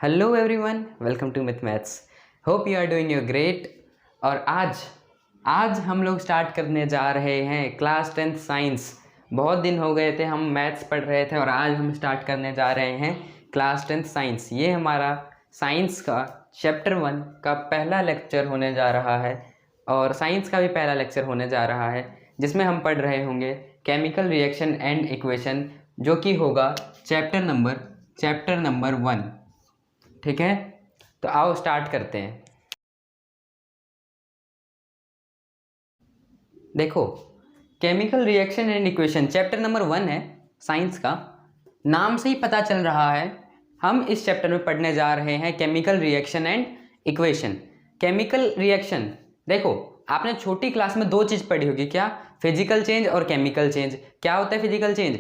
Hello everyone, welcome to myth maths. Hope you are doing your great. और आज हम लोग स्टार्ट करने जा रहे हैं क्लास 10th साइंस। बहुत दिन हो गए थे हम मैथ्स पढ़ रहे थे और आज हम स्टार्ट करने जा रहे हैं क्लास 10th साइंस। ये हमारा साइंस का चैप्टर 1 का पहला लेक्चर होने जा रहा है और साइंस का भी पहला लेक्चर होने जा रहा है, जिसमें हम पढ़ रहे होंगे केमिकल रिएक्शन एंड इक्वेशन, जो कि होगा चैप्टर नंबर 1। ठीक है, तो आओ स्टार्ट करते हैं। देखो, chemical reaction and equation chapter number 1 है साइंस का। नाम से ही पता चल रहा है हम इस चैप्टर में पढ़ने जा रहे हैं chemical reaction and equation. Chemical reaction, देखो आपने छोटी क्लास में दो चीज़ पढ़ी होगी, क्या? फिजिकल चेंज और केमिकल चेंज। क्या होता है physical change?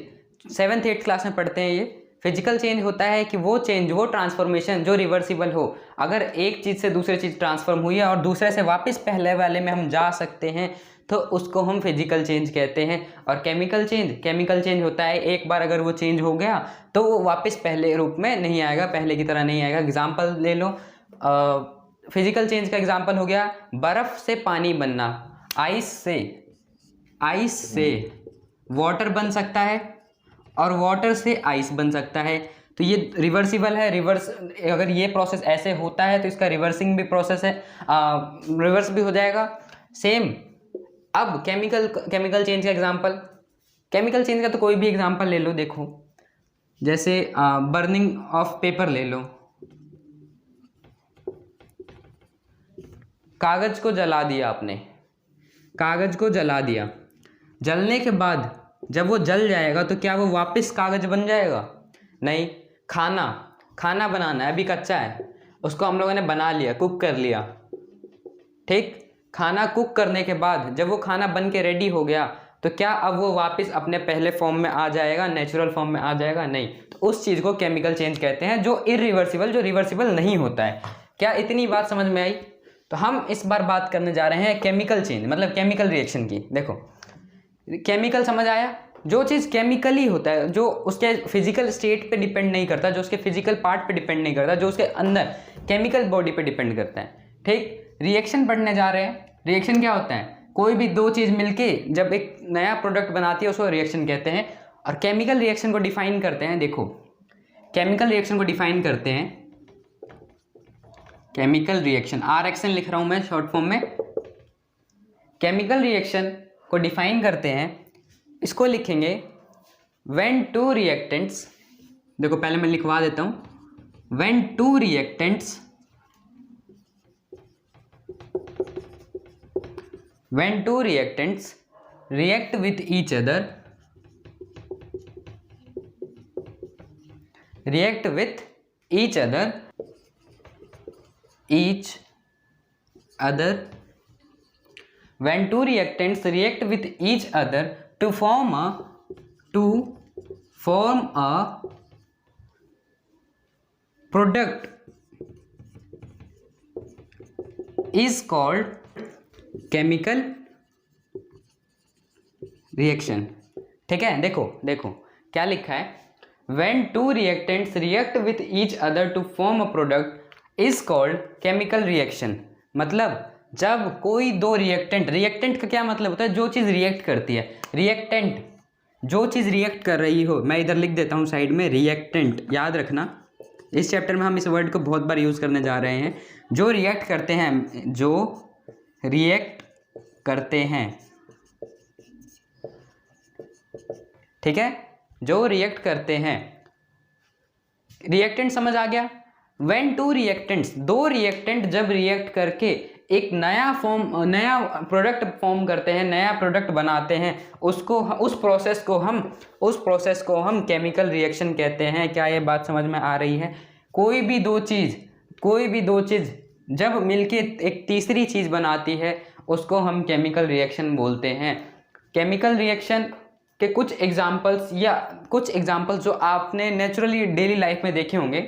7th 8th class में पढ़ते हैं ये। फिजिकल चेंज होता है कि वो चेंज, वो ट्रांसफॉर्मेशन जो रिवर्सिबल हो। अगर एक चीज़ से दूसरी चीज़ ट्रांसफॉर्म हुई है और दूसरे से वापस पहले वाले में हम जा सकते हैं तो उसको हम फिजिकल चेंज कहते हैं। और केमिकल चेंज होता है एक बार अगर वो चेंज हो गया तो वो वापस पहले रूप में नहीं आएगा, पहले की तरह नहीं आएगा। एग्जाम्पल ले लो, फिजिकल चेंज का एग्जाम्पल हो गया बर्फ़ से पानी बनना, आइस से वाटर बन सकता है और वाटर से आइस बन सकता है। तो ये रिवर्सिबल है। अगर ये प्रोसेस ऐसे होता है तो इसका रिवर्सिंग भी प्रोसेस है, रिवर्स भी हो जाएगा। सेम अब केमिकल चेंज का एग्जांपल, केमिकल चेंज का तो कोई भी एग्जांपल ले लो। देखो जैसे बर्निंग ऑफ पेपर ले लो, कागज को जला दिया आपने, कागज को जला दिया, जलने के बाद जब वो जल जाएगा तो क्या वो वापस कागज बन जाएगा? नहीं। खाना बनाना है, अभी कच्चा है, उसको हम लोगों ने बना लिया, कुक कर लिया। ठीक, खाना कुक करने के बाद जब वो खाना बन के रेडी हो गया तो क्या अब वो वापस अपने पहले फॉर्म में आ जाएगा, नेचुरल फॉर्म में आ जाएगा? नहीं। तो उस चीज़ को केमिकल चेंज कहते हैं, जो इरिवर्सिबल, जो रिवर्सिबल नहीं होता है। क्या इतनी बात समझ में आई? तो हम इस बार बात करने जा रहे हैं केमिकल चेंज मतलब केमिकल रिएक्शन की। देखो, केमिकल समझ आया? जो चीज़ केमिकली होता है, जो उसके फिजिकल स्टेट पे डिपेंड नहीं करता, जो उसके फिजिकल पार्ट पे डिपेंड नहीं करता, जो उसके अंदर केमिकल बॉडी पे डिपेंड करता है। ठीक, रिएक्शन पढ़ने जा रहे हैं। रिएक्शन क्या होता है? कोई भी दो चीज़ मिलके जब एक नया प्रोडक्ट बनाती है उसको रिएक्शन कहते हैं। और केमिकल रिएक्शन को डिफाइन करते हैं। देखो, केमिकल रिएक्शन को डिफाइन करते हैं, केमिकल रिएक्शन, RXN लिख रहा हूं मैं शॉर्ट फॉर्म में। केमिकल रिएक्शन को डिफाइन करते हैं, इसको लिखेंगे व्हेन टू रिएक्टेंट्स। देखो पहले मैं लिखवा देता हूं, when to reactants react with each other, when two reactants react with each other to form a product is called chemical reaction। ठीक है, देखो क्या लिखा है, when two reactants react with each other to form a product is called chemical reaction। मतलब जब कोई दो रिएक्टेंट का क्या मतलब होता है? जो चीज़ रिएक्ट करती है। रिएक्टेंट, जो चीज़ रिएक्ट कर रही हो। मैं इधर लिख देता हूँ साइड में, रिएक्टेंट। याद रखना, इस चैप्टर में हम इस वर्ड को बहुत बार यूज़ करने जा रहे हैं। जो रिएक्ट करते हैं, ठीक है, जो रिएक्ट करते हैं। रिएक्टेंट समझ आ गया? व्हेन टू रिएक्टेंट्स, दो रिएक्टेंट जब रिएक्ट करके एक नया प्रोडक्ट फॉर्म करते हैं, नया प्रोडक्ट बनाते हैं, उस प्रोसेस को हम केमिकल रिएक्शन कहते हैं। क्या ये बात समझ में आ रही है? कोई भी दो चीज़ जब मिलके एक तीसरी चीज़ बनाती है उसको हम केमिकल रिएक्शन बोलते हैं। केमिकल रिएक्शन के कुछ एग्जाम्पल्स जो आपने नेचुरली डेली लाइफ में देखे होंगे,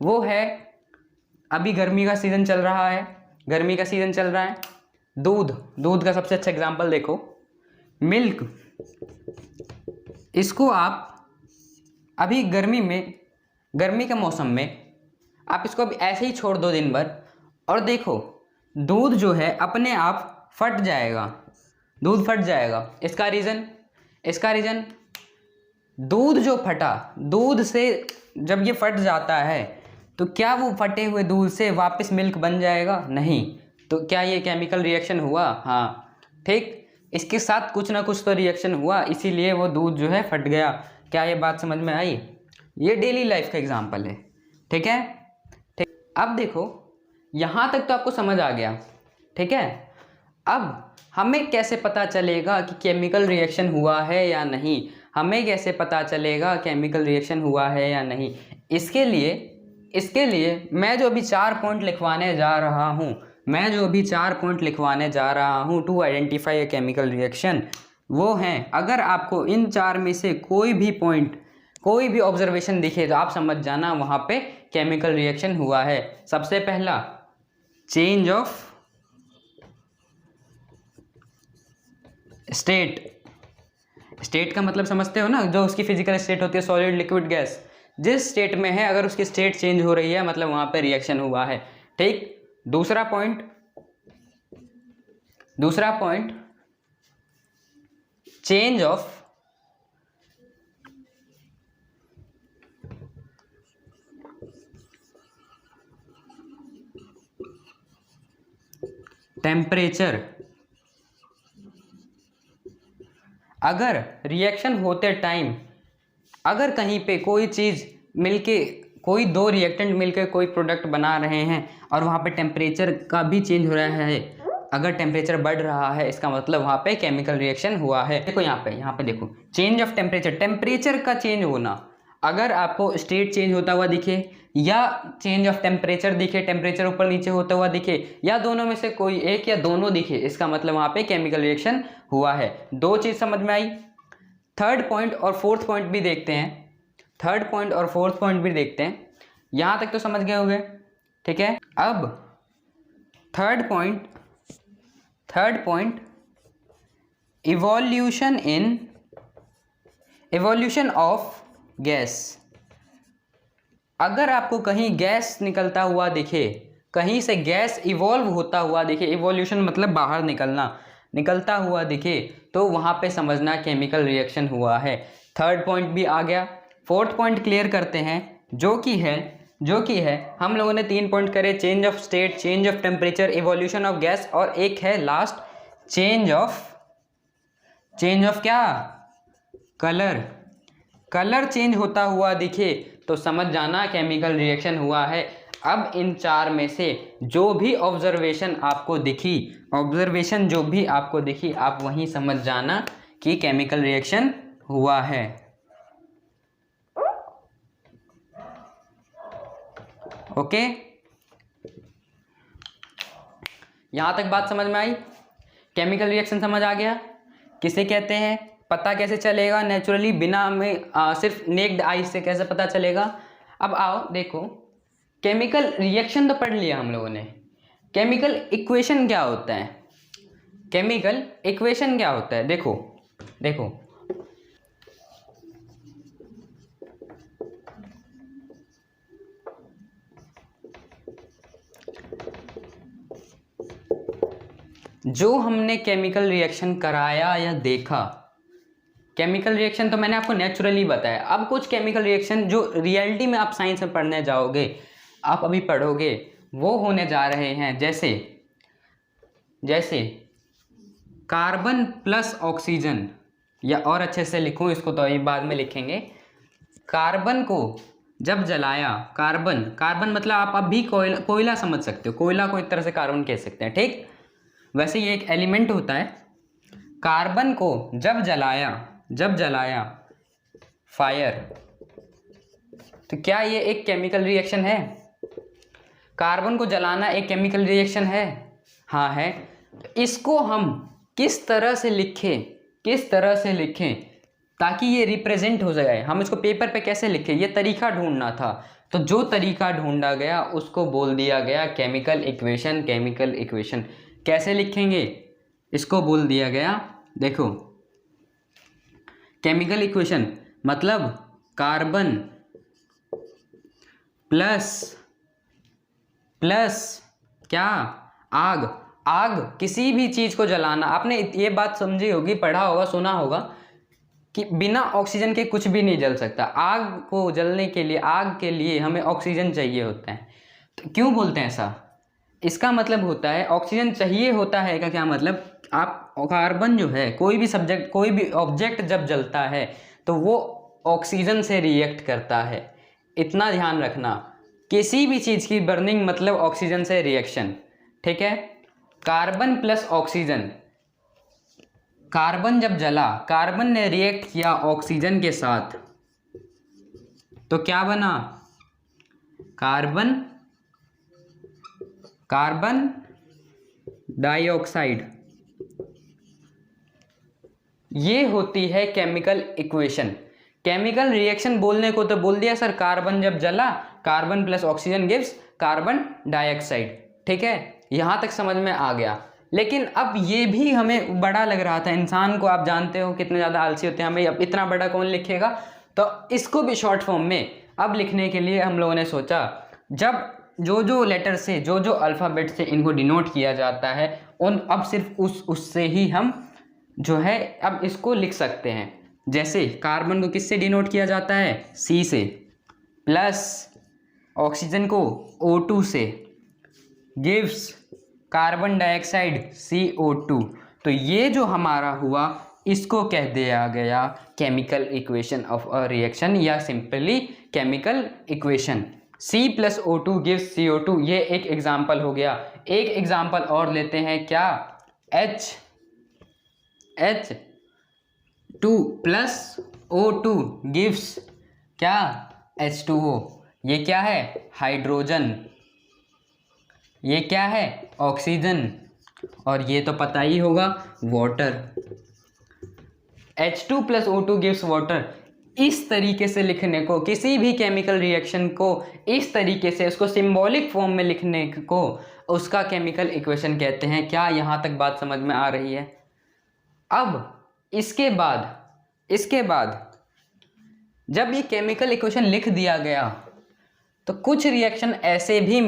वो है, अभी गर्मी का सीज़न चल रहा है, दूध का सबसे अच्छा एग्जाम्पल देखो, मिल्क। इसको आप अभी गर्मी के मौसम में आप इसको अभी ऐसे ही छोड़ दो दिन भर और देखो दूध जो है अपने आप फट जाएगा, दूध फट जाएगा। इसका रीज़न दूध जो फटा, दूध से जब ये फट जाता है तो क्या वो फटे हुए दूध से वापस मिल्क बन जाएगा? नहीं। तो क्या ये केमिकल रिएक्शन हुआ? हाँ, ठीक। इसके साथ कुछ ना कुछ तो रिएक्शन हुआ, इसीलिए वो दूध जो है फट गया। क्या ये बात समझ में आई? ये डेली लाइफ का एग्जाम्पल है, ठीक है। ठीक, अब देखो यहाँ तक तो आपको समझ आ गया, ठीक है। अब हमें कैसे पता चलेगा कि केमिकल रिएक्शन हुआ है या नहीं? हमें कैसे पता चलेगा केमिकल रिएक्शन हुआ है या नहीं? इसके लिए मैं जो अभी 4 पॉइंट लिखवाने जा रहा हूँ to identify a chemical reaction, वो हैं, अगर आपको इन 4 में से कोई भी ऑब्जर्वेशन दिखे तो आप समझ जाना वहाँ पे केमिकल रिएक्शन हुआ है। सबसे पहला, चेंज ऑफ स्टेट का मतलब समझते हो ना, जो उसकी फिजिकल स्टेट होती है, सॉलिड, लिक्विड, गैस। जिस स्टेट में है अगर उसकी स्टेट चेंज हो रही है मतलब वहां पे रिएक्शन हुआ है, ठीक। दूसरा पॉइंट चेंज ऑफ टेम्परेचर। अगर रिएक्शन होते टाइम अगर कहीं पे कोई चीज़ मिलके, कोई 2 रिएक्टेंट मिलकर कोई प्रोडक्ट बना रहे हैं और वहाँ पे टेम्परेचर का भी चेंज हो रहा है, अगर टेम्परेचर बढ़ रहा है इसका मतलब वहाँ पे केमिकल रिएक्शन हुआ है। देखो यहाँ पे देखो, चेंज ऑफ टेम्परेचर का चेंज होना, अगर आपको स्टेट चेंज होता हुआ दिखे या चेंज ऑफ टेम्परेचर दिखे, टेम्परेचर ऊपर नीचे होता हुआ दिखे, या दोनों में से कोई एक या दोनों दिखे, इसका मतलब वहाँ पे केमिकल रिएक्शन हुआ है। 2 चीज़ समझ में आई। थर्ड पॉइंट और फोर्थ पॉइंट भी देखते हैं। यहाँ तक तो समझ गए होंगे, ठीक है। अब third point evolution of gas. अगर आपको कहीं गैस निकलता हुआ दिखे, कहीं से गैस इवॉल्व होता हुआ दिखे, इवोल्यूशन मतलब बाहर निकलता हुआ दिखे, तो वहाँ पे समझना केमिकल रिएक्शन हुआ है। थर्ड पॉइंट भी आ गया। फोर्थ पॉइंट क्लियर करते हैं, जो कि है हम लोगों ने 3 पॉइंट करे, change of state, change of temperature, evolution of gas, और एक है लास्ट चेंज ऑफ क्या? कलर चेंज होता हुआ दिखे तो समझ जाना केमिकल रिएक्शन हुआ है। अब इन 4 में से जो भी ऑब्जर्वेशन आपको दिखी, आप वहीं समझ जाना कि केमिकल रिएक्शन हुआ है। ओके, यहां तक बात समझ में आई? केमिकल रिएक्शन समझ आ गया किसे कहते हैं, पता कैसे चलेगा नेचुरली, बिना में सिर्फ नेक्ड आई से कैसे पता चलेगा। अब आओ देखो, केमिकल रिएक्शन तो पढ़ लिया हम लोगों ने, केमिकल इक्वेशन क्या होता है? देखो जो हमने केमिकल रिएक्शन कराया या देखा, केमिकल रिएक्शन तो मैंने आपको नेचुरली बताया। अब कुछ केमिकल रिएक्शन जो रियलिटी में आप साइंस में पढ़ने जाओगे, आप अभी पढ़ोगे, वो होने जा रहे हैं। जैसे कार्बन प्लस ऑक्सीजन, या और अच्छे से लिखूं इसको तो अभी बाद में लिखेंगे। कार्बन को जब जलाया, कार्बन मतलब आप अभी कोयला समझ सकते हो, कोयला को एक तरह से कार्बन कह सकते हैं, ठीक। वैसे ये एक एलिमेंट होता है। कार्बन को जब जलाया फायर, तो क्या ये एक केमिकल रिएक्शन है? कार्बन को जलाना एक केमिकल रिएक्शन है? हाँ है। तो इसको हम किस तरह से लिखें ताकि ये रिप्रेजेंट हो जाए, हम इसको पेपर पे कैसे लिखें, ये तरीका ढूंढना था। तो जो तरीका ढूंढा गया उसको बोल दिया गया केमिकल इक्वेशन। कैसे लिखेंगे इसको बोल दिया गया, देखो, केमिकल इक्वेशन मतलब कार्बन प्लस प्लस क्या, आग। आग किसी भी चीज़ को जलाना, आपने ये बात समझी होगी, पढ़ा होगा, सुना होगा कि बिना ऑक्सीजन के कुछ भी नहीं जल सकता। आग को जलने के लिए, आग के लिए हमें ऑक्सीजन चाहिए होता है। तो क्यों बोलते हैं ऐसा? इसका मतलब होता है ऑक्सीजन चाहिए होता है का क्या मतलब, आप कार्बन जो है, कोई भी सब्जेक्ट, कोई भी ऑब्जेक्ट जब जलता है तो वो ऑक्सीजन से रिएक्ट करता है। इतना ध्यान रखना, किसी भी चीज़ की बर्निंग मतलब ऑक्सीजन से रिएक्शन, ठीक है। कार्बन प्लस ऑक्सीजन, कार्बन जब जला, कार्बन ने रिएक्ट किया ऑक्सीजन के साथ, तो क्या बना, कार्बन, कार्बन डाइऑक्साइड। ये होती है केमिकल इक्वेशन। केमिकल रिएक्शन बोलने को तो बोल दिया सर, कार्बन जब जला, carbon plus oxygen gives carbon dioxide, ठीक है, यहां तक समझ में आ गया। लेकिन अब ये भी हमें बड़ा लग रहा था, इंसान को आप जानते हो कितने ज़्यादा आलसी होते हैं, हमें अब इतना बड़ा कौन लिखेगा, तो इसको भी शॉर्ट फॉर्म में अब लिखने के लिए हम लोगों ने सोचा, जब जो जो लेटर से, जो जो अल्फ़ाबेट से इनको डिनोट किया जाता है, उन अब सिर्फ उससे ही हम जो है अब इसको लिख सकते हैं। जैसे कार्बन को किससे डिनोट किया जाता है, C से, प्लस ऑक्सीजन को O2 से, गिव्स कार्बन डाइऑक्साइड CO2। तो ये जो हमारा हुआ, इसको कह दिया गया chemical equation of a reaction, या simply chemical equation. C plus O2 gives CO2, ये एक एग्जाम्पल हो गया। एक एग्जाम्पल और लेते हैं, क्या, H2 प्लस O2 गिव्स क्या, H2O। ये क्या है, हाइड्रोजन, ये क्या है, ऑक्सीजन, और ये तो पता ही होगा, water. H2 plus O2 gives water. इस तरीके से लिखने को, किसी भी केमिकल रिएक्शन को इस तरीके से, उसको सिंबॉलिक फॉर्म में लिखने को, उसका केमिकल इक्वेशन कहते हैं। क्या यहाँ तक बात समझ में आ रही है? अब इसके बाद जब ये केमिकल इक्वेशन लिख दिया गया, तो कुछ रिएक्शन ऐसे भी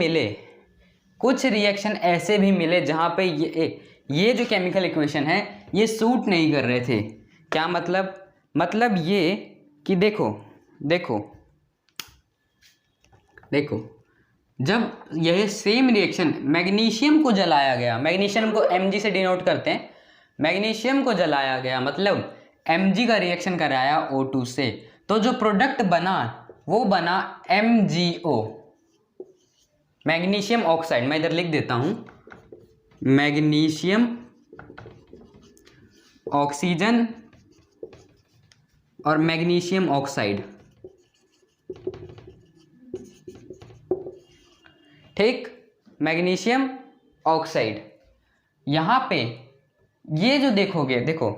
मिले जहाँ पे ये जो केमिकल इक्वेशन है ये सूट नहीं कर रहे थे। क्या मतलब ये कि देखो, जब यह सेम रिएक्शन मैग्नीशियम को जलाया गया, मैग्नीशियम को Mg से डिनोट करते हैं, मैग्नीशियम को जलाया गया मतलब Mg का रिएक्शन कराया O2 से, तो जो प्रोडक्ट बना वो बना MgO, मैग्नीशियम ऑक्साइड। मैं इधर लिख देता हूं, मैग्नीशियम ऑक्सीजन और मैग्नीशियम ऑक्साइड, ठीक, मैग्नीशियम ऑक्साइड। यहां पे ये जो देखोगे, देखो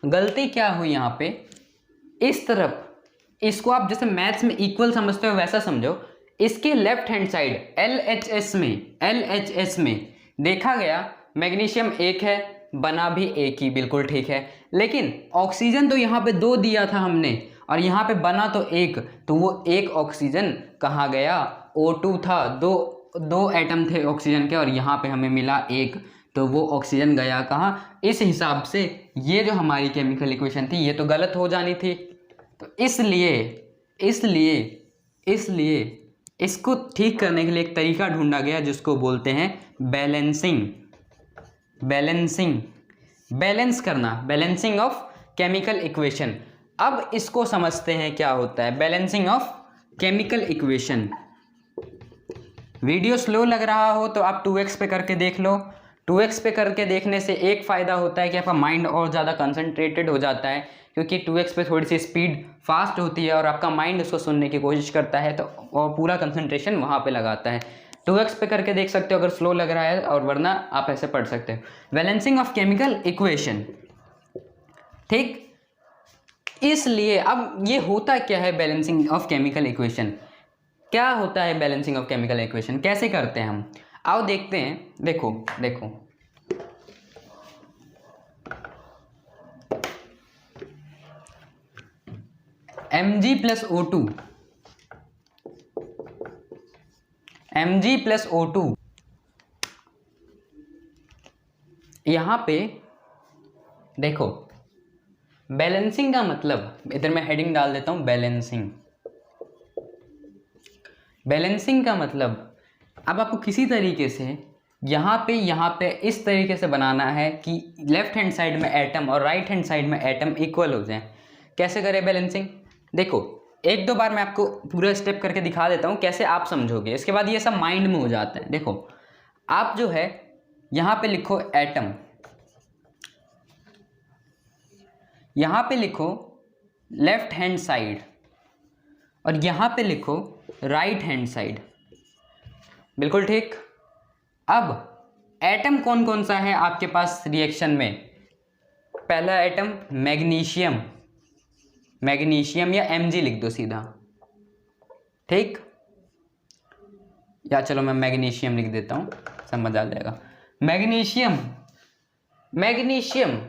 गलती क्या हुई यहाँ पे, इस तरफ, इसको आप जैसे मैथ्स में इक्वल समझते हो वैसा समझो, इसके लेफ्ट हैंड साइड LHS में देखा गया मैग्नीशियम एक है, बना भी एक ही, बिल्कुल ठीक है। लेकिन ऑक्सीजन तो यहाँ पे 2 दिया था हमने, और यहाँ पे बना तो एक, तो वो एक ऑक्सीजन कहाँ गया, O2 था, दो एटम थे ऑक्सीजन के, और यहाँ पे हमें मिला एक, तो वो ऑक्सीजन गया कहाँ। इस हिसाब से ये जो हमारी केमिकल इक्वेशन थी ये तो गलत हो जानी थी। तो इसलिए इसको ठीक करने के लिए एक तरीका ढूंढा गया जिसको बोलते हैं बैलेंस करना, बैलेंसिंग ऑफ केमिकल इक्वेशन। अब इसको समझते हैं क्या होता है balancing of chemical equation. Video slow लग रहा हो तो आप 2x पे करके देख लो। 2x पे करके देखने से एक फ़ायदा होता है कि आपका माइंड और ज़्यादा कंसंट्रेटेड हो जाता है, क्योंकि 2x पे थोड़ी सी स्पीड फास्ट होती है और आपका माइंड उसको सुनने की कोशिश करता है, तो और पूरा कंसंट्रेशन वहाँ पे लगाता है। 2x पे करके देख सकते हो अगर स्लो लग रहा है, और वरना आप ऐसे पढ़ सकते हो। बैलेंसिंग ऑफ केमिकल इक्वेशन, ठीक। इसलिए अब ये होता क्या है बैलेंसिंग ऑफ केमिकल इक्वेशन, क्या होता है बैलेंसिंग ऑफ केमिकल इक्वेशन, कैसे करते हैं हम, आओ देखते हैं। देखो Mg प्लस O2 यहाँ पे देखो, बैलेंसिंग का मतलब, इधर मैं हेडिंग डाल देता हूँ बैलेंसिंग। बैलेंसिंग का मतलब अब आपको किसी तरीके से यहाँ पे इस तरीके से बनाना है कि लेफ्ट हैंड साइड में एटम और राइट हैंड साइड में एटम इक्वल हो जाए। कैसे करें बैलेंसिंग? देखो, एक दो बार मैं आपको पूरा स्टेप करके दिखा देता हूँ कैसे आप समझोगे, इसके बाद ये सब माइंड में हो जाता है। देखो, आप जो है यहाँ पे लिखो एटम, यहाँ पे लिखो लेफ्ट हैंड साइड, और यहाँ पे लिखो राइट हैंड साइड। बिल्कुल ठीक। अब एटम कौन कौन सा है आपके पास रिएक्शन में? पहला एटम मैग्नीशियम, मैग्नीशियम या Mg लिख दो सीधा, ठीक, या चलो मैं मैग्नीशियम लिख देता हूँ, समझ आ जाएगा। Magnesium, magnesium.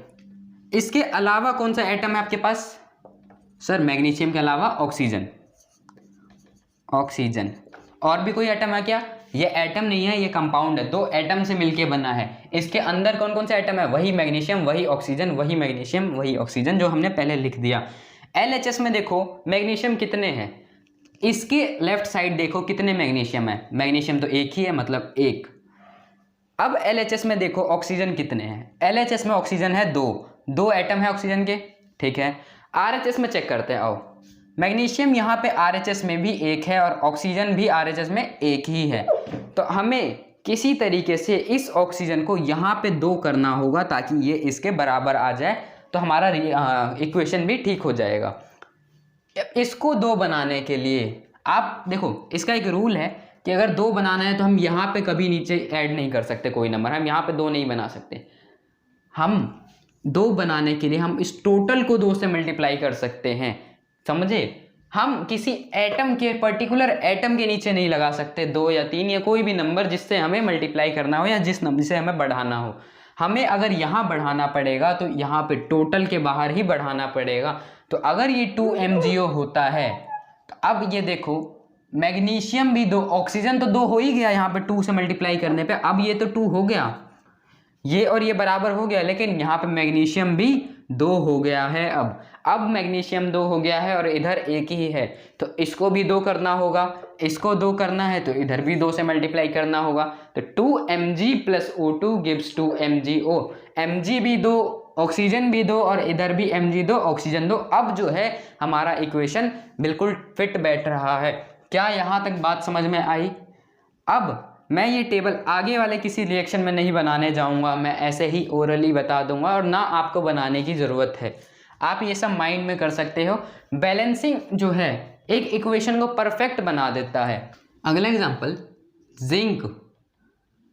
इसके अलावा कौन सा एटम है आपके पास? सर मैग्नीशियम के अलावा ऑक्सीजन, ऑक्सीजन। और भी कोई एटम है क्या? ये एटम नहीं है, ये कंपाउंड है, दो एटम से मिलके बना है। इसके अंदर कौन कौन से एटम है? वही मैग्नीशियम, वही ऑक्सीजन, वही मैग्नीशियम, वही ऑक्सीजन, जो हमने पहले लिख दिया। LHS में देखो मैग्नीशियम कितने हैं, इसके लेफ्ट साइड देखो कितने मैग्नीशियम है। मैग्नीशियम तो एक ही है, मतलब एक। अब LHS में देखो ऑक्सीजन कितने हैं। LHS में ऑक्सीजन है दो एटम है ऑक्सीजन के, ठीक है। RHS में चेक करते हैं, आओ। मैग्नीशियम यहाँ पे RHS में भी एक है और ऑक्सीजन भी RHS में एक ही है। तो हमें किसी तरीके से इस ऑक्सीजन को यहाँ पे 2 करना होगा ताकि ये इसके बराबर आ जाए, तो हमारा इक्वेशन भी ठीक हो जाएगा। इसको 2 बनाने के लिए आप देखो, इसका एक रूल है कि अगर 2 बनाना है तो हम यहाँ पे कभी नीचे ऐड नहीं कर सकते कोई नंबर, हम यहाँ पे 2 नहीं बना सकते। हम 2 बनाने के लिए हम इस टोटल को 2 से मल्टीप्लाई कर सकते हैं, समझे। हम किसी एटम के, पर्टिकुलर एटम के नीचे नहीं लगा सकते 2 या 3 या कोई भी नंबर जिससे हमें मल्टीप्लाई करना हो या जिस नंबर से हमें बढ़ाना हो। हमें अगर यहाँ बढ़ाना पड़ेगा तो यहाँ पे टोटल के बाहर ही बढ़ाना पड़ेगा। तो अगर ये 2 MgO होता है तो अब ये देखो मैग्नीशियम भी 2, ऑक्सीजन तो 2 हो ही गया यहाँ पे 2 से मल्टीप्लाई करने पे, अब ये तो 2 हो गया, ये और ये बराबर हो गया, लेकिन यहाँ पे मैग्नीशियम भी 2 हो गया है। अब मैग्नीशियम 2 हो गया है और इधर एक ही है, तो इसको भी 2 करना होगा, इसको 2 करना है तो इधर भी 2 से मल्टीप्लाई करना होगा। तो 2Mg + O2 gives 2MgO, Mg भी 2, ऑक्सीजन भी 2 और इधर भी Mg 2, ऑक्सीजन 2। अब जो है हमारा इक्वेशन बिल्कुल फिट बैठ रहा है। क्या यहाँ तक बात समझ में आई? अब मैं ये टेबल आगे वाले किसी रिएक्शन में नहीं बनाने जाऊंगा, मैं ऐसे ही ओरली बता दूंगा और ना आपको बनाने की ज़रूरत है, आप ये सब माइंड में कर सकते हो। बैलेंसिंग जो है एक इक्वेशन को परफेक्ट बना देता है। अगला एग्जांपल,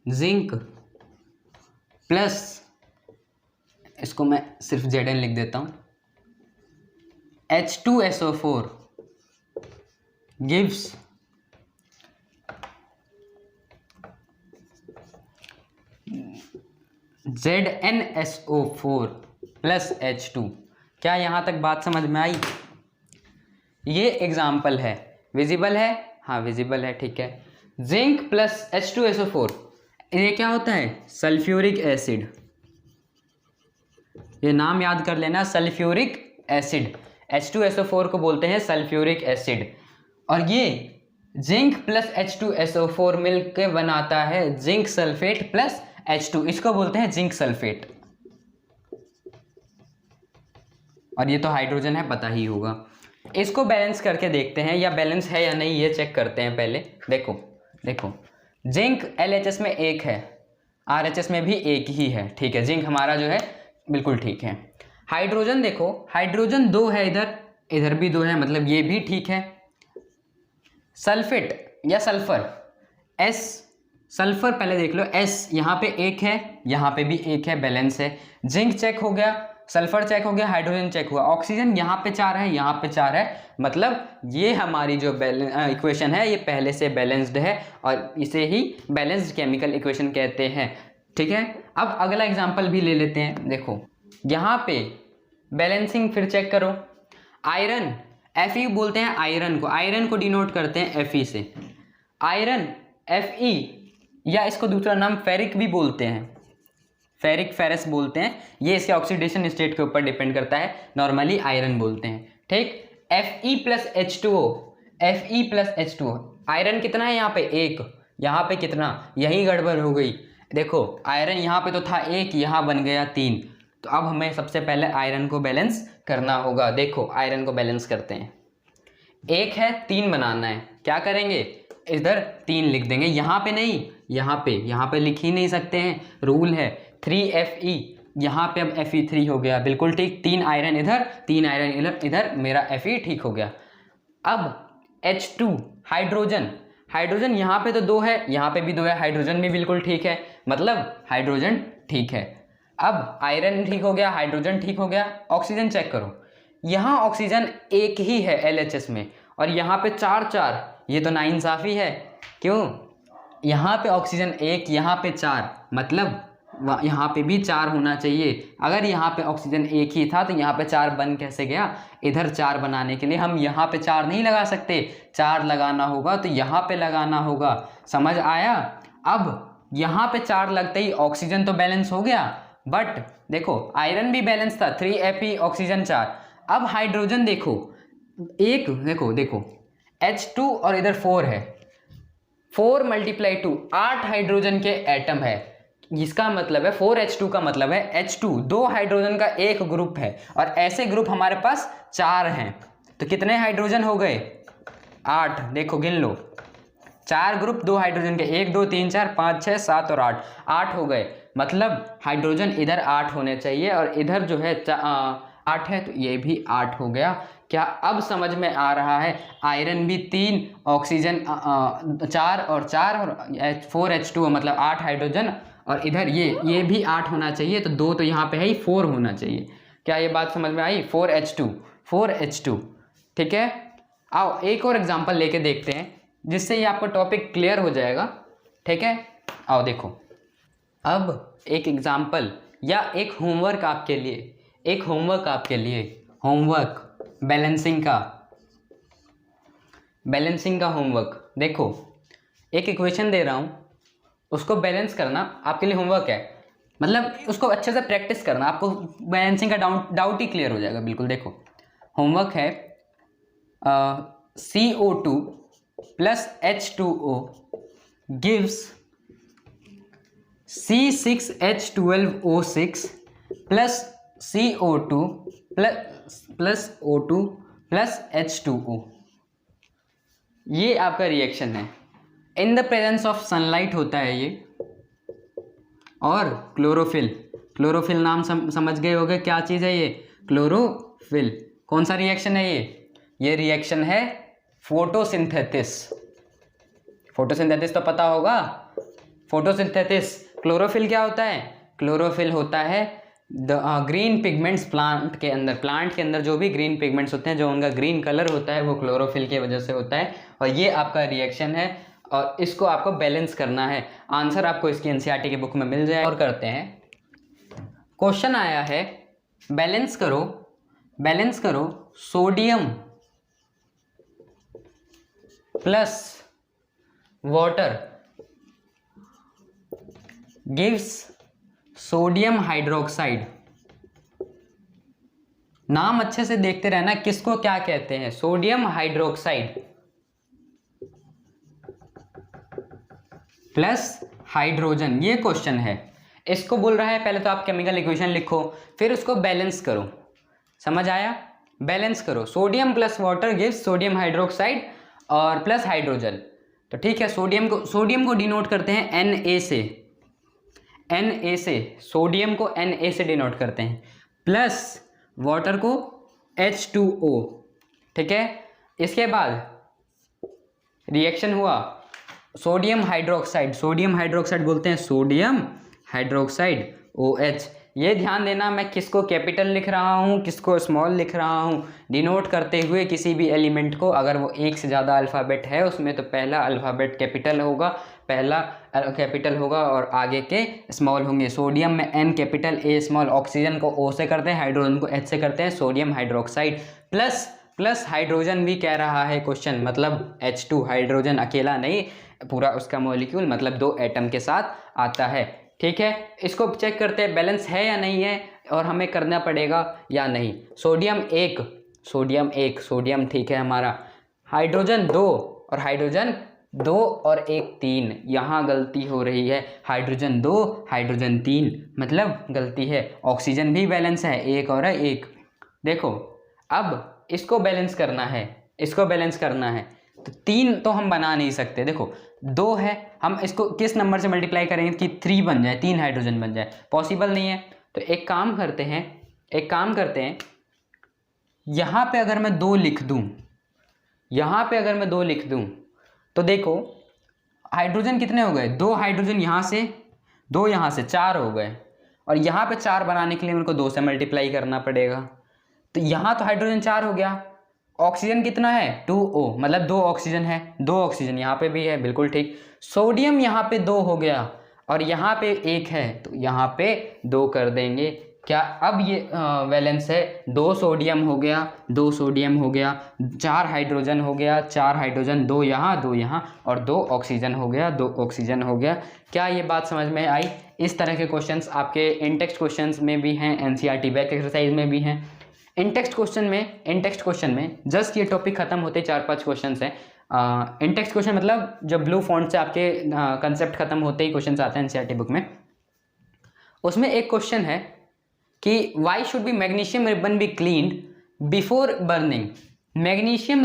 जिंक प्लस, इसको मैं सिर्फ Zn लिख देता हूँ, H2SO4 गिव्स ZnSO4 + H2। क्या यहाँ तक बात समझ में आई? ये एग्जाम्पल है, विजिबल है? हाँ विजिबल है, ठीक है। जिंक प्लस H2SO4, ये क्या होता है? Sulphuric acid. ये नाम याद कर लेना, सल्फ्यूरिक एसिड। H2SO4 को बोलते हैं सल्फ्यूरिक एसिड, और ये जिंक प्लस H2SO4 मिलकर बनाता है जिंक सल्फेट प्लस H2, इसको बोलते हैं जिंक सल्फेट। और ये तो हाइड्रोजन है, पता ही होगा। इसको बैलेंस करके देखते हैं, या बैलेंस है या नहीं ये चेक करते हैं पहले। देखो जिंक LHS में 1 है, RHS में भी 1 ही है, ठीक है। जिंक हमारा जो है बिल्कुल ठीक है। हाइड्रोजन देखो, हाइड्रोजन 2 है, इधर भी 2 है, मतलब ये भी ठीक है। सल्फेट या सल्फर, S, सल्फर पहले देख लो, S यहाँ पे 1 है, यहाँ पे भी 1 है, बैलेंस है। जिंक चेक हो गया, सल्फर चेक हो गया, हाइड्रोजन चेक हुआ। ऑक्सीजन यहाँ पे 4 है, यहाँ पे 4 है, मतलब ये हमारी जो इक्वेशन है ये पहले से बैलेंस्ड है और इसे ही बैलेंस्ड केमिकल इक्वेशन कहते हैं, ठीक है। अब अगला एग्जांपल भी ले लेते हैं। देखो यहाँ पे बैलेंसिंग फिर चेक करो। आयरन, Fe बोलते हैं आयरन को डिनोट करते हैं Fe से। आयरन Fe, या इसको दूसरा नाम फेरिक भी बोलते हैं। फेरिक फेरस बोलते हैं, ये इसके ऑक्सीडेशन स्टेट के ऊपर डिपेंड करता है, नॉर्मली आयरन बोलते हैं। ठीक, Fe+H2O, Fe+H2O, आयरन कितना है यहाँ पे 1, यहाँ पे कितना, यही गड़बड़ हो गई। देखो आयरन यहाँ पे तो था 1, यहाँ बन गया 3, तो अब हमें सबसे पहले आयरन को बैलेंस करना होगा। देखो आयरन को बैलेंस करते हैं, 1 है 3 बनाना है, क्या करेंगे, इधर 3 लिख देंगे, यहाँ पे नहीं, यहाँ पे लिख ही नहीं सकते हैं, रूल है 3Fe, यहाँ पे अब Fe3 हो गया, बिल्कुल ठीक, 3 आयरन इधर 3 आयरन इधर, इधर मेरा Fe ठीक हो गया। अब H2 हाइड्रोजन, हाइड्रोजन यहाँ पे तो 2 है, यहाँ पे भी 2 है, हाइड्रोजन भी बिल्कुल ठीक है, मतलब हाइड्रोजन ठीक है। अब आयरन ठीक हो गया, हाइड्रोजन ठीक हो गया, ऑक्सीजन चेक करो, यहाँ ऑक्सीजन 1 ही है LHS में, और यहाँ पे 4, ये तो नाइंसाफ़ी है, क्यों, यहाँ पे ऑक्सीजन 1, यहाँ पे 4, मतलब यहाँ पे भी 4 होना चाहिए। अगर यहाँ पे ऑक्सीजन 1 ही था तो यहाँ पे 4 बन कैसे गया, इधर 4 बनाने के लिए हम यहाँ पे 4 नहीं लगा सकते, 4 लगाना होगा तो यहाँ पे लगाना होगा, समझ आया। अब यहाँ पे 4 लगते ही ऑक्सीजन तो बैलेंस हो गया, बट देखो आयरन भी बैलेंस था, 3Fe ऑक्सीजन 4। अब हाइड्रोजन देखो, एक देखो H2 और इधर 4 है, 4 × 2 8 हाइड्रोजन के एटम है, इसका मतलब है 4H2 का मतलब है H2 2 हाइड्रोजन का एक ग्रुप है, और ऐसे ग्रुप हमारे पास 4 हैं, तो कितने हाइड्रोजन हो गए 8, देखो गिन लो, 4 ग्रुप 2 हाइड्रोजन के, 1 2 3 4 5 6 7 और 8 हो गए, मतलब हाइड्रोजन इधर 8 होने चाहिए और इधर जो है 8 है, तो ये भी 8 हो गया। क्या अब समझ में आ रहा है, आयरन भी 3, ऑक्सीजन 4 और 4 और 4H2 मतलब 8 हाइड्रोजन, और इधर ये भी 8 होना चाहिए, तो 2 तो यहाँ पे है ही, 4 होना चाहिए। क्या ये बात समझ में आई, 4H2, ठीक है। आओ एक और एग्जांपल लेके देखते हैं, जिससे ये आपका टॉपिक क्लियर हो जाएगा, ठीक है। आओ देखो, अब एक एग्जांपल या एक होमवर्क आपके लिए, होमवर्क बैलेंसिंग का होमवर्क। देखो एक इक्वेशन दे रहा हूँ, उसको बैलेंस करना आपके लिए होमवर्क है, मतलब उसको अच्छे से प्रैक्टिस करना, आपको बैलेंसिंग का डाउट ही क्लियर हो जाएगा बिल्कुल। देखो होमवर्क है CO2 + H2O gives C6H12O6 + CO2 + O2 + H2O, ये आपका रिएक्शन है। In the presence of sunlight होता है ये, और क्लोरोफिल नाम समझ गए होगे, क्या चीज़ है ये, क्लोरोफिल। कौन सा रिएक्शन है ये रिएक्शन है फोटोसिंथेसिस तो पता होगा, फोटोसिंथेसिस। क्लोरोफिल क्या होता है, क्लोरोफिल होता है ग्रीन पिगमेंट्स प्लांट के अंदर जो भी ग्रीन पिगमेंट्स होते हैं, जो उनका ग्रीन कलर होता है, वो क्लोरोफिल की वजह से होता है, और ये आपका रिएक्शन है, और इसको आपको बैलेंस करना है। आंसर आपको इसकी एनसीईआरटी की बुक में मिल जाए। और करते हैं, क्वेश्चन आया है, बैलेंस करो sodium plus water gives sodium hydroxide. नाम अच्छे से देखते रहना, किसको क्या कहते हैं, सोडियम हाइड्रोक्साइड प्लस हाइड्रोजन, ये क्वेश्चन है। इसको बोल रहा है, पहले तो आप केमिकल इक्वेशन लिखो, फिर उसको बैलेंस करो, समझ आया, बैलेंस करो, sodium plus water gives sodium hydroxide और प्लस हाइड्रोजन। तो ठीक है, सोडियम को डिनोट करते हैं Na से, सोडियम को Na से डिनोट करते हैं, प्लस वाटर को H2O, ठीक है। इसके बाद रिएक्शन हुआ, सोडियम हाइड्रोक्साइड बोलते हैं, सोडियम हाइड्रोक्साइड OH। ये ध्यान देना, मैं किसको कैपिटल लिख रहा हूँ, किसको स्मॉल लिख रहा हूँ, डिनोट करते हुए किसी भी एलिमेंट को, अगर वो एक से ज़्यादा अल्फ़ाबेट है उसमें, तो पहला अल्फ़ाबेट कैपिटल होगा और आगे के स्मॉल होंगे। सोडियम में N capital, A small, oxygen को O से करते हैं, हाइड्रोजन को H से करते हैं, सोडियम हाइड्रोक्साइड प्लस हाइड्रोजन भी कह रहा है क्वेश्चन, मतलब H2, हाइड्रोजन अकेला नहीं, पूरा उसका मॉलिक्यूल, मतलब 2 एटम के साथ आता है। ठीक है, इसको चेक करते हैं बैलेंस है या नहीं है और हमें करना पड़ेगा या नहीं। सोडियम ठीक है हमारा, हाइड्रोजन 2 और हाइड्रोजन 2 और 1 3, यहाँ गलती हो रही है, हाइड्रोजन 2 हाइड्रोजन 3 मतलब गलती है। ऑक्सीजन भी बैलेंस है 1 और 1। देखो अब इसको बैलेंस करना है, तो 3 तो हम बना नहीं सकते। देखो 2 है, हम इसको किस नंबर से मल्टीप्लाई करेंगे कि 3 बन जाए, 3 हाइड्रोजन बन जाए, पॉसिबल नहीं है। तो एक काम करते हैं, यहाँ पे अगर मैं 2 लिख दूँ, तो देखो हाइड्रोजन कितने हो गए, 2 हाइड्रोजन यहाँ से, 2 यहाँ से, 4 हो गए, और यहाँ पे 4 बनाने के लिए मेरे को 2 से मल्टीप्लाई करना पड़ेगा। तो यहाँ तो हाइड्रोजन 4 हो गया। ऑक्सीजन कितना है 2O, मतलब 2 ऑक्सीजन है, 2 ऑक्सीजन यहाँ पे भी है, बिल्कुल ठीक। सोडियम यहाँ पे 2 हो गया और यहाँ पे 1 है, तो यहाँ पे 2 कर देंगे। क्या अब ये वैलेंस है, 2 सोडियम हो गया, 4 हाइड्रोजन हो गया, 4 हाइड्रोजन, 2 यहाँ और 2 ऑक्सीजन हो गया, क्या ये बात समझ में आई? इस तरह के क्वेश्चंस आपके इन टेक्स्ट क्वेश्चंस में भी हैं, एनसीईआरटी बैक एक्सरसाइज में भी हैं। इन टेक्स्ट क्वेश्चन में जस्ट ये टॉपिक खत्म होते 4-5 क्वेश्चन हैं। इन टेक्स्ट क्वेश्चन मतलब जब ब्लू फॉन्ट से आपके कंसेप्ट खत्म होते ही क्वेश्चन आते हैं एनसीईआरटी बुक में। उसमें एक क्वेश्चन है कि why should be magnesium ribbon be cleaned before burning. Magnesium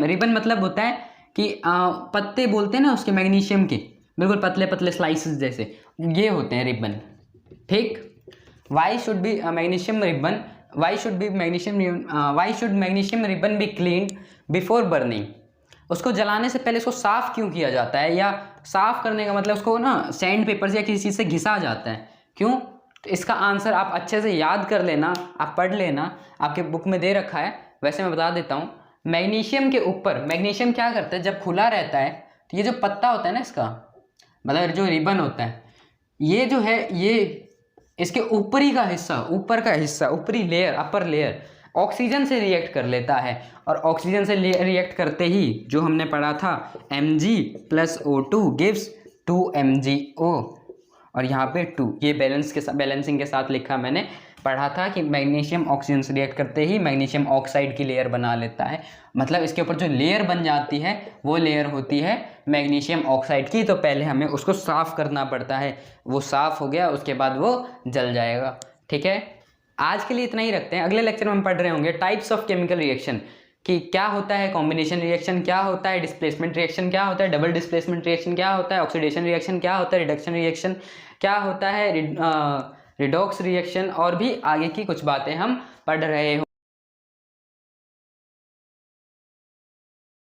ribbon मतलब होता है कि पत्ते बोलते हैं ना उसके, मैग्नीशियम के बिल्कुल पतले पतले स्लाइसेस जैसे, ये होते हैं रिबन, ठीक। Why should magnesium ribbon be cleaned before burning. उसको जलाने से पहले उसको साफ़ क्यों किया जाता है, या साफ़ करने का मतलब उसको ना सैंड पेपर से या किसी चीज़ से घिसा जाता है, क्यों? तो इसका आंसर आप अच्छे से याद कर लेना, आप पढ़ लेना, आपके बुक में दे रखा है। वैसे मैं बता देता हूँ, मैग्नीशियम के ऊपर, मैग्नीशियम क्या करता है जब खुला रहता है, तो ये जो पत्ता होता है ना इसका, मतलब जो रिबन होता है, ये जो है, ये इसके ऊपरी का हिस्सा, ऊपरी लेयर, अपर लेयर ऑक्सीजन से रिएक्ट कर लेता है, और ऑक्सीजन से रिएक्ट करते ही जो हमने पढ़ा था Mg+O2 गिव्स 2MgO, और यहाँ पे 2, ये बैलेंसिंग के साथ लिखा, मैंने पढ़ा था कि मैग्नीशियम ऑक्सीजन से रिएक्ट करते ही मैग्नीशियम ऑक्साइड की लेयर बना लेता है, मतलब इसके ऊपर जो लेयर बन जाती है वो लेयर होती है मैग्नीशियम ऑक्साइड की। तो पहले हमें उसको साफ़ करना पड़ता है, वो साफ़ हो गया उसके बाद वो जल जाएगा, ठीक है। आज के लिए इतना ही रखते हैं, अगले लेक्चर में हम पढ़ रहे होंगे टाइप्स ऑफ केमिकल रिएक्शन, कि क्या होता है कॉम्बिनेशन रिएक्शन, क्या होता है डिस्प्लेसमेंट रिएक्शन, क्या होता है डबल डिस्प्लेसमेंट रिएक्शन, क्या होता है ऑक्सीडेशन रिएक्शन, क्या होता है रिडक्शन रिएक्शन, क्या होता है रिडॉक्स रिएक्शन, और भी आगे की कुछ बातें हम पढ़ रहे हों।